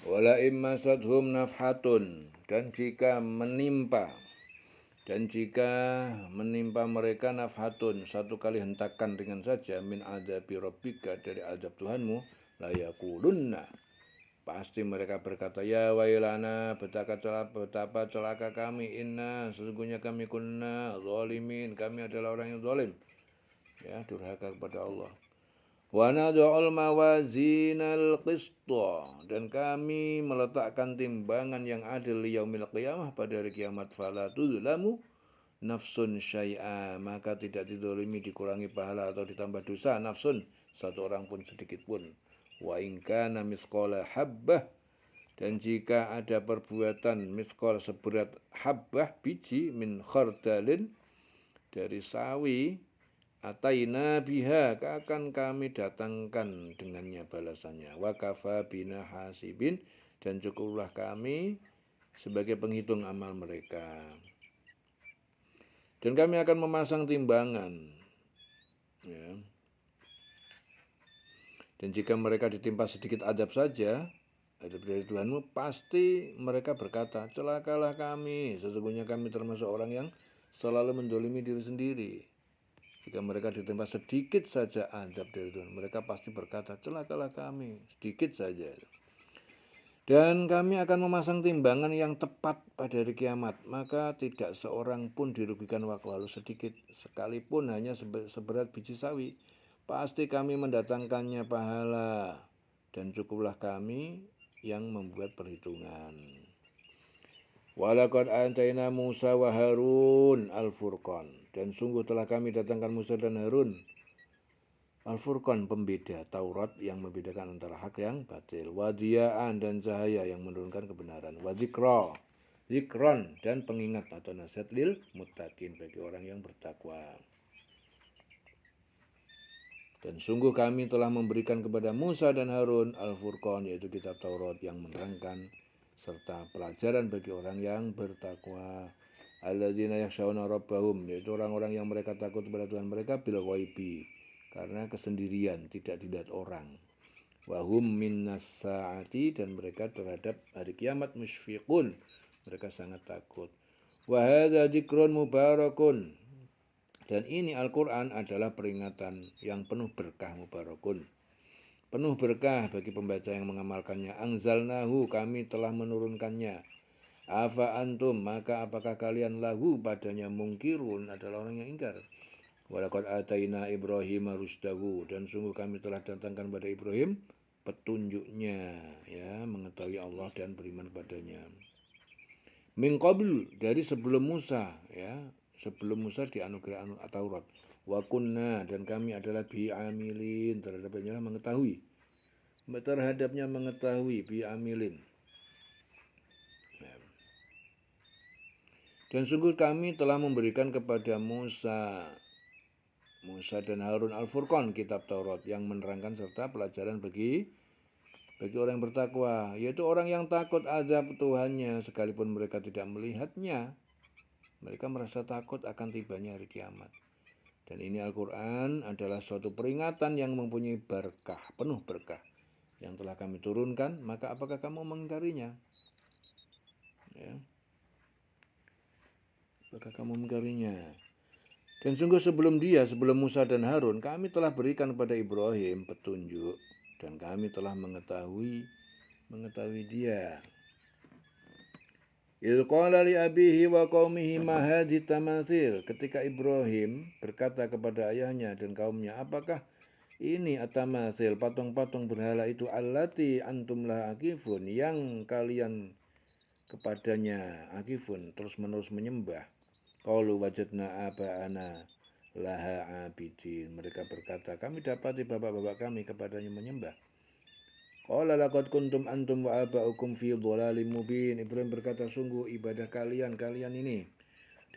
Wala immasadhum nafhatun, dan jika menimpa mereka nafhatun, satu kali hentakan ringan saja, min adzabi rabbika, dari azab Tuhanmu, la yaqulunna, pasti mereka berkata, ya wailana, betapa celaka kami, inna, sesungguhnya kami kunna zalimin, kami adalah orang yang zalim, ya, durhaka kepada Allah. Wa nad'ul mawazinal qista, dan kami meletakkan timbangan yang adil yaumil qiyamah, pada hari kiamat, fala tuzlamu nafsun syai'a, maka tidak dizalimi, dikurangi pahala atau ditambah dosa nafsun, satu orang pun sedikit pun. Wa in kana misqala habbah, dan jika ada perbuatan misqal seberat habbah, biji, min khardalin, dari sawi, ataina biha, akan kami datangkan dengannya balasannya. Wa kafa bina hasibin, dan cukuplah kami sebagai penghitung amal mereka. Dan kami akan memasang timbangan, ya. Dan jika mereka ditimpa sedikit adab saja, adab dari Tuhanmu, pasti mereka berkata, celakalah kami, sesungguhnya kami termasuk orang yang selalu mendolimi diri sendiri. Jika mereka ditimpa sedikit saja azab dari Tuhan, mereka pasti berkata, celakalah kami, sedikit saja. Dan kami akan memasang timbangan yang tepat pada hari kiamat, maka tidak seorang pun dirugikan walau sedikit, sekalipun hanya seberat biji sawi. Pasti kami mendatangkannya pahala, dan cukuplah kami yang membuat perhitungan. Walaqad ataina Musa wa Harun al-Furqan, dan sungguh telah kami datangkan Musa dan Harun al-Furqan, pembeda Taurat yang membedakan antara hak yang batil, wa diya'an, dan cahaya yang menurunkan kebenaran, wa zikron, dan pengingat atau nasihat lil muttaqin, bagi orang yang bertakwa. Dan sungguh kami telah memberikan kepada Musa dan Harun al-Furqan, yaitu kitab Taurat yang menerangkan serta pelajaran bagi orang yang bertakwa. Alladzina yakhshawna rabbahum, yaitu orang-orang yang mereka takut kepada Tuhan mereka, bil ghaibi, karena kesendirian, tidak dilihat orang. Wahum minnas saati, dan mereka terhadap hari kiamat musyfiqun, mereka sangat takut. Wa hadza dzikrun mubarakun, dan ini Al-Quran adalah peringatan yang penuh berkah, mubarakun, penuh berkah bagi pembaca yang mengamalkannya. Anzalnahu, kami telah menurunkannya. Afa antum, maka apakah kalian, lahu, padanya, mungkirun, adalah orang yang ingkar. Walaqad ataina Ibrahim rusdahu, dan sungguh kami telah datangkan pada Ibrahim petunjuknya, ya, mengetahui Allah dan beriman padanya. Min qabl, dari sebelum Musa, ya, sebelum Musa dianugerah Taurat. Wa kunna, dan kami adalah bi'amilin, terhadapnya mengetahui, bi'amilin. Dan sungguh kami telah memberikan kepada Musa dan Harun al-Furqan, kitab Taurat yang menerangkan serta pelajaran bagi orang yang bertakwa, yaitu orang yang takut azab Tuhannya sekalipun mereka tidak melihatnya. Mereka merasa takut akan tibanya hari kiamat. Dan ini Al-Quran adalah suatu peringatan yang mempunyai berkah, penuh berkah, yang telah kami turunkan, maka apakah kamu mengingkarinya? Ya. Apakah kamu mengingkarinya? Dan sungguh sebelum Musa dan Harun, kami telah berikan kepada Ibrahim petunjuk, dan kami telah mengetahui dia. Idh qala li abihi wa qaumihi ma hadhihi tamathil, ketika Ibrahim berkata kepada ayahnya dan kaumnya, apakah ini atamathil, patung-patung berhala itu, allati antum la akifun, yang kalian kepadanya akifun, terus-menerus menyembah. Qalu wajadna aba'ana laha abidin, mereka berkata, kami dapati bapak-bapak kami kepadanya menyembah. Qala laqad kuntum antum wa aba'ukum fi dhalalim mubin, Ibrahim berkata, sungguh ibadah kalian ini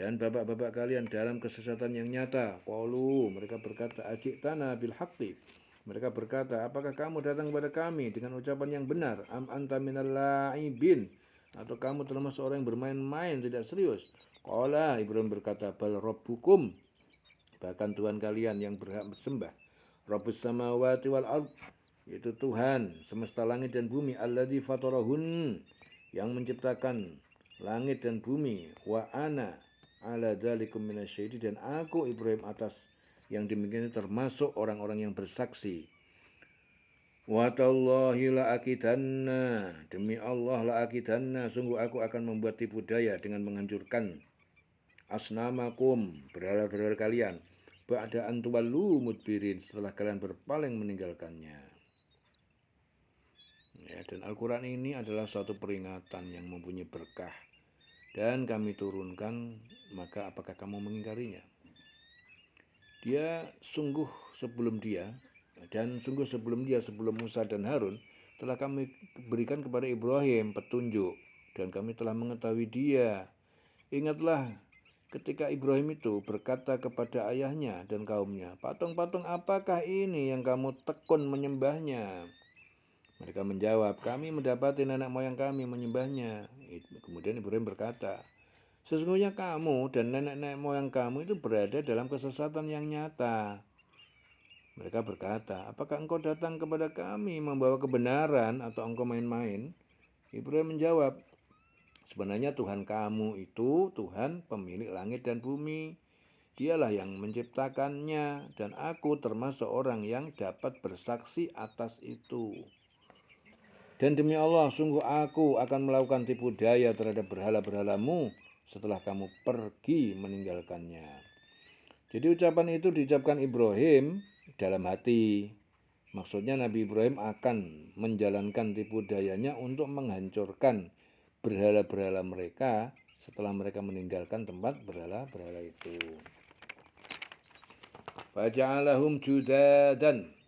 dan bapak-bapak kalian dalam kesesatan yang nyata. Qalu, mereka berkata, ajitana bil haqqi, mereka berkata, apakah kamu datang kepada kami dengan ucapan yang benar? Am anta minal la'ibin, atau kamu termasuk orang yang bermain-main, tidak serius? Qala, Ibrahim berkata, bal rabbukum, bahkan Tuhan kalian yang berhak bersembah, Rabbus samawati wal ard, yaitu Tuhan semesta langit dan bumi, alladzi fatarahun, yang menciptakan langit dan bumi, wa ana ala dzalikum minasyahidin, dan aku Ibrahim atas yang demikian termasuk orang-orang yang bersaksi. Wa tallahi la akidanna, demi Allah la akidanna, sungguh aku akan membuat tipu daya dengan menghancurkan asnamakum, berhala-berhala kalian, ba'da an tuwallu mudbirin, setelah kalian berpaling meninggalkannya. Ya, dan Al-Quran ini adalah suatu peringatan yang mempunyai berkah dan kami turunkan, maka apakah kamu mengingkarinya? Dia sungguh sebelum dia, sebelum Musa dan Harun, telah kami berikan kepada Ibrahim petunjuk, dan kami telah mengetahui dia. Ingatlah ketika Ibrahim itu berkata kepada ayahnya dan kaumnya, patung-patung apakah ini yang kamu tekun menyembahnya? Mereka menjawab, kami mendapati nenek moyang kami menyembahnya. Kemudian Ibrahim berkata, sesungguhnya kamu dan nenek moyang kamu itu berada dalam kesesatan yang nyata. Mereka berkata, apakah engkau datang kepada kami membawa kebenaran atau engkau main-main? Ibrahim menjawab, sebenarnya Tuhan kamu itu Tuhan pemilik langit dan bumi. Dialah yang menciptakannya, dan aku termasuk orang yang dapat bersaksi atas itu. Dan demi Allah, sungguh aku akan melakukan tipu daya terhadap berhala-berhalamu setelah kamu pergi meninggalkannya. Jadi ucapan itu diucapkan Ibrahim dalam hati. Maksudnya Nabi Ibrahim akan menjalankan tipu dayanya untuk menghancurkan berhala-berhala mereka setelah mereka meninggalkan tempat berhala-berhala itu. Faja'alahum judadan,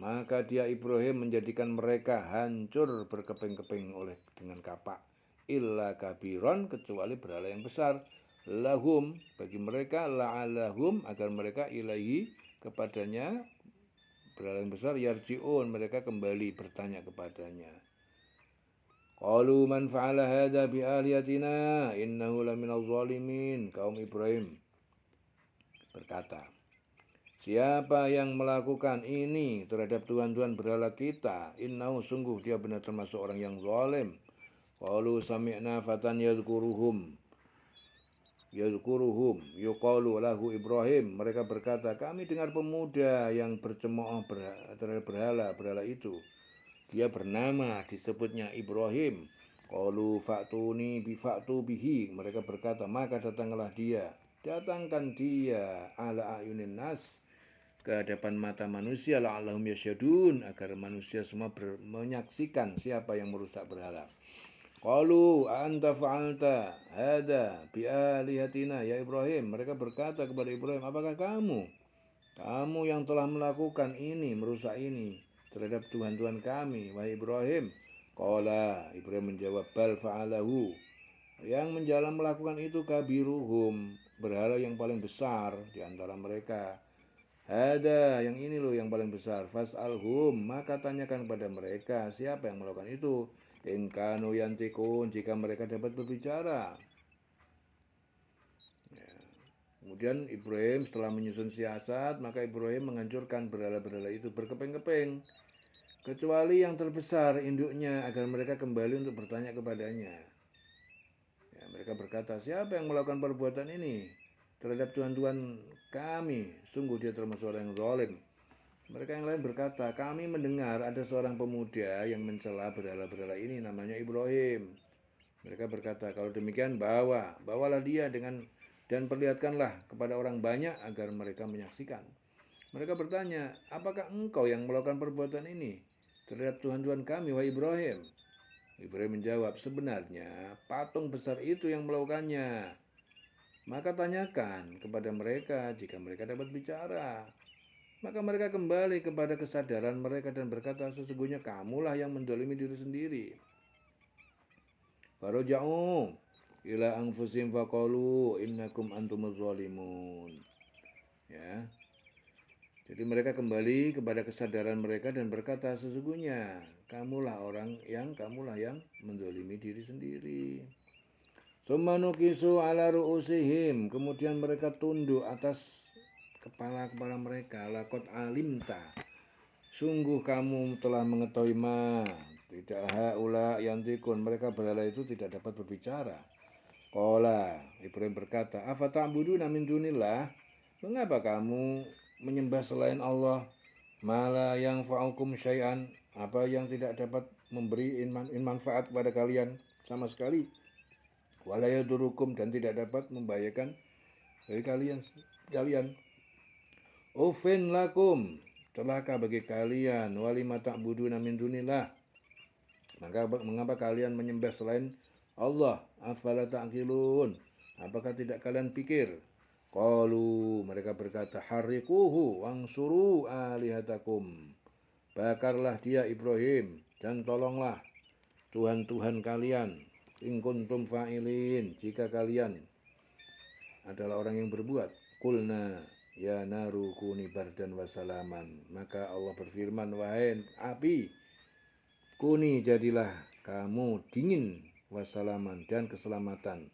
maka dia Ibrahim menjadikan mereka hancur berkeping-keping dengan kapak. Illa kabiron, kecuali berhala yang besar. Lahum, bagi mereka, la'alahum, agar mereka ilahi, kepadanya, berhala yang besar, yarji'un, mereka kembali bertanya kepadanya. Qalu man fa'ala hadha bi'aliyatina innahu laminal zalimin. Kaum Ibrahim berkata, siapa yang melakukan ini terhadap tuhan-tuhan berhala kita, innahu, sungguh dia benar termasuk orang yang zalim. Qalu sami'na fatan yadhkuruhum yuqalu lahu Ibrahim. Mereka berkata, kami dengar pemuda yang bercemooh terhadap berhala itu. Dia bernama, disebutnya Ibrahim. Qalu fa'tuni bifa'tu bihi. Mereka berkata, maka datangkan dia ala ayunin nas, ke hadapan mata manusia, la'allahum yasyadun, agar manusia semua menyaksikan siapa yang merusak berhala. Qalu anta fa'alta hada bi'alihatina ya Ibrahim. Mereka berkata kepada Ibrahim, apakah kamu yang telah melakukan ini, merusak ini terhadap tuhan-tuhan kami, wahai Ibrahim? Qala, Ibrahim menjawab, bal fa'alahu, yang melakukan itu kabiruhum, berhala yang paling besar di antara mereka. Ada yang ini loh yang paling besar. Fas'alhum, maka tanyakan kepada mereka siapa yang melakukan itu. In kanu yantikun, jika mereka dapat berbicara. Ya. Kemudian Ibrahim setelah menyusun siasat, maka Ibrahim menghancurkan berhala-berhala itu berkeping-keping, kecuali yang terbesar induknya, agar mereka kembali untuk bertanya kepadanya. Ya, mereka berkata, siapa yang melakukan perbuatan ini terhadap tuhan-tuhan kami? Sungguh dia termasuk orang yang zalim. Mereka yang lain berkata, kami mendengar ada seorang pemuda yang mencela berhala-berhala ini, namanya Ibrahim. Mereka berkata, kalau demikian bawalah dia dan perlihatkanlah kepada orang banyak agar mereka menyaksikan. Mereka bertanya, apakah engkau yang melakukan perbuatan ini terhadap tuhan-tuhan kami, wahai Ibrahim? Ibrahim menjawab, sebenarnya patung besar itu yang melakukannya. Maka tanyakan kepada mereka jika mereka dapat bicara. Maka mereka kembali kepada kesadaran mereka dan berkata, sesungguhnya kamulah yang mendolimi diri sendiri. Faroja'u ila anfusim faqalu innakum antumuz zalimun. Ya. Jadi mereka kembali kepada kesadaran mereka dan berkata, sesungguhnya kamulah yang mendolimi diri sendiri. Summa nukisu ala ru'usihim, kemudian mereka tunduk atas kepala mereka. Laqad alimta, Sungguh kamu telah mengetahui tidaklah haula yantikun, mereka berhala itu tidak dapat berbicara. Qala, Ibrahim berkata, afata'buduna min dunillah, mengapa kamu menyembah selain Allah? Mala yang fa'ukum syai'an, apa yang tidak dapat memberi manfaat kepada kalian sama sekali. Wala yadurukum, dan tidak dapat membahayakan bagi kalian. Ufin lakum, celaka bagi kalian, walima ta'buduna min dunillah, maka mengapa kalian menyembah selain Allah? Afala ta'qilun, apakah tidak kalian pikir? Qalu, mereka berkata, harriquhu wangsuru alihatakum, bakarlah dia Ibrahim dan tolonglah Tuhan-Tuhan kalian, in kuntum fa'ilin, jika kalian adalah orang yang berbuat. Qulna ya naru kuni bardan wasalaman, maka Allah berfirman, wahai api, kuni jadilah kamu dingin, wasalaman, dan keselamatan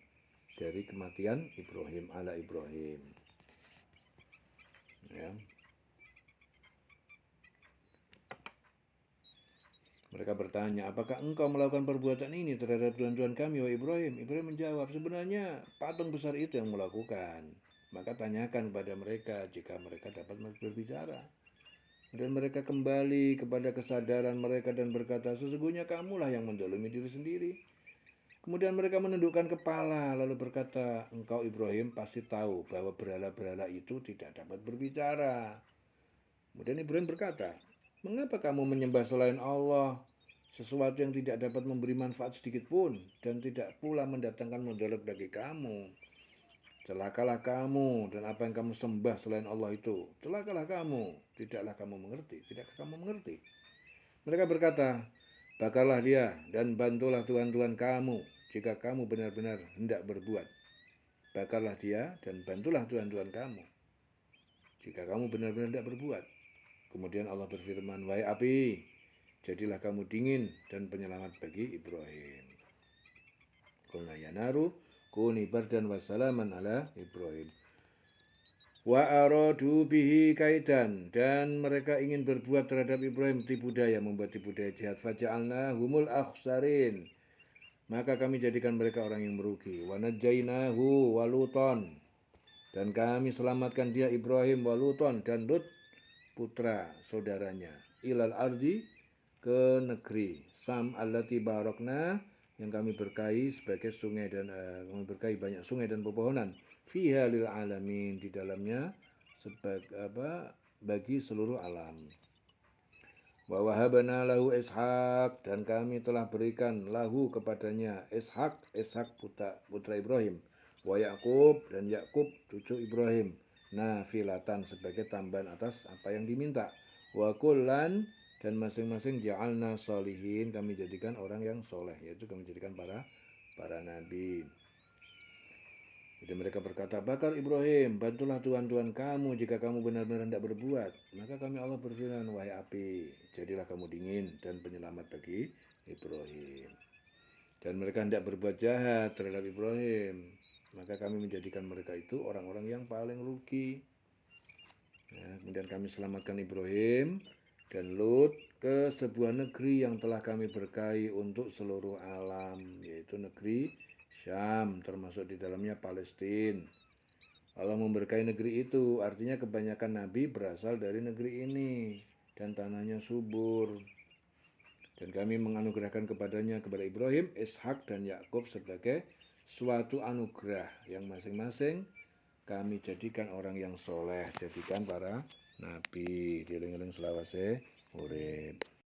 dari kematian Ibrahim ala Ibrahim. Ya. Mereka bertanya, apakah engkau melakukan perbuatan ini terhadap tuhan-tuhan kami, wahai Ibrahim? Ibrahim menjawab, sebenarnya patung besar itu yang melakukan. Maka tanyakan kepada mereka jika mereka dapat berbicara. Dan mereka kembali kepada kesadaran mereka dan berkata, sesungguhnya kamulah yang mendolimi diri sendiri. Kemudian mereka menundukkan kepala lalu berkata, engkau Ibrahim pasti tahu bahwa berhala-berhala itu tidak dapat berbicara. Kemudian Ibrahim berkata, mengapa kamu menyembah selain Allah, sesuatu yang tidak dapat memberi manfaat sedikit pun dan tidak pula mendatangkan mudarat bagi kamu? Celakalah kamu dan apa yang kamu sembah selain Allah itu. Celakalah kamu, tidakkah kamu mengerti? Mereka berkata, bakarlah dia dan bantulah Tuhan-Tuhan kamu jika kamu benar-benar hendak berbuat. Bakarlah dia dan bantulah Tuhan-Tuhan kamu jika kamu benar-benar hendak berbuat. Kemudian Allah berfirman, wahai api, jadilah kamu dingin dan penyelamat bagi Ibrahim. Qulna ya naru kuni bardan wassalaman ala Ibrahim. Wa aradu bihi kaidan, dan mereka ingin berbuat terhadap Ibrahim tipu daya, membuat tipu daya jahat. Faja'alna humul akhsarin, maka kami jadikan mereka orang yang merugi. Wa najjainahu waluton, dan kami selamatkan dia Ibrahim, waluton, dan Lut putra saudaranya, ilal ardi, ke negeri Sam allati barokna, yang kami berkahi sebagai sungai dan kami berkahi banyak sungai dan pepohonan, fiha lil alamin, di dalamnya bagi seluruh alam. Wa wahabna lahu Ishak, dan kami telah berikan lahu kepadanya Ishak putra Ibrahim, wa Yakub, dan Yakub cucu Ibrahim, nafilatan, sebagai tambahan atas apa yang diminta. Wa kullan, dan masing-masing ja'alna sholihin, kami jadikan orang yang soleh, yaitu kami jadikan para nabi. Jadi mereka berkata, bakar Ibrahim, bantulah Tuhan-Tuhan kamu jika kamu benar-benar hendak berbuat. Maka kami Allah berfirman, wahai api, jadilah kamu dingin dan penyelamat bagi Ibrahim. Dan mereka hendak berbuat jahat terhadap Ibrahim, maka kami menjadikan mereka itu orang-orang yang paling rugi. Ya, kemudian kami selamatkan Ibrahim dan Lut ke sebuah negeri yang telah kami berkahi untuk seluruh alam, yaitu negeri Syam, termasuk di dalamnya Palestina. Allah memberkahi negeri itu, artinya kebanyakan nabi berasal dari negeri ini dan tanahnya subur. Dan kami menganugerahkan kepada Ibrahim, Ishak, dan Yakub sebagai suatu anugerah yang masing-masing kami jadikan orang yang soleh, jadikan para nabi. Dieling-eling selawase urip.